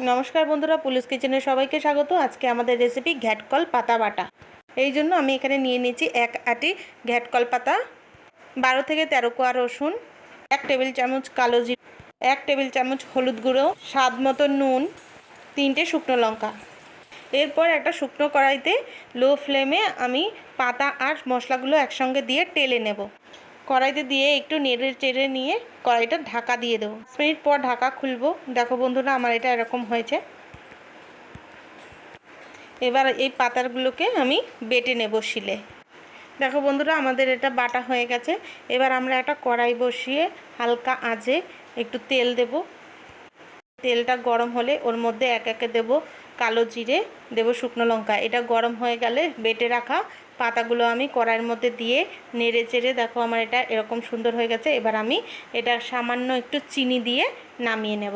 নমস্কার বন্ধুরা, পুলিশ কিচেনে সবাইকে স্বাগত। আজকে আমাদের রেসিপি ঘ্যাটকল পাতা বাটা। এই জন্য আমি এখানে নিয়ে নিয়েছি 1 আটি ঘ্যাটকল পাতা, 12 থেকে 13 কোয়া রসুন, 1 টেবিল চামচ কালো জিরা, 1 টেবিল চামচ হলুদ গুঁড়ো, স্বাদ মতো নুন, 3টে শুকনো লঙ্কা। এরপর একটা শুকনো কড়াইতে লো ফ্লেমে আমি পাতা আর মশলাগুলো একসঙ্গে দিয়ে টেলে নেব। কড়াইতে দিয়ে একটু নেড়ে চেড়ে নিয়ে কড়াইটা ঢাকা দিয়ে দেবো। 5 মিনিট পর ঢাকা খুলবো। দেখো বন্ধুরা, আমার এটা এরকম হয়েছে। এবার এই পাতাগুলোকে আমি বেটে নেব শিলে। দেখো বন্ধুরা, আমাদের এটা বাটা হয়ে গেছে। এবার আমরা একটা কড়াই বসিয়ে হালকা আঁচে একটু তেল দেব। তেলটা গরম হলে ওর মধ্যে একে একে দেব কালো জিরে, দেব শুকনো লঙ্কা। এটা গরম হয়ে গেলে বেটে রাখা পাতাগুলো আমি কড়াইয়ের মধ্যে দিয়ে নেড়ে চেড়ে, দেখো আমার এটা এরকম সুন্দর হয়ে গেছে। এবার আমি এটা সামান্য একটু চিনি দিয়ে নামিয়ে নেব।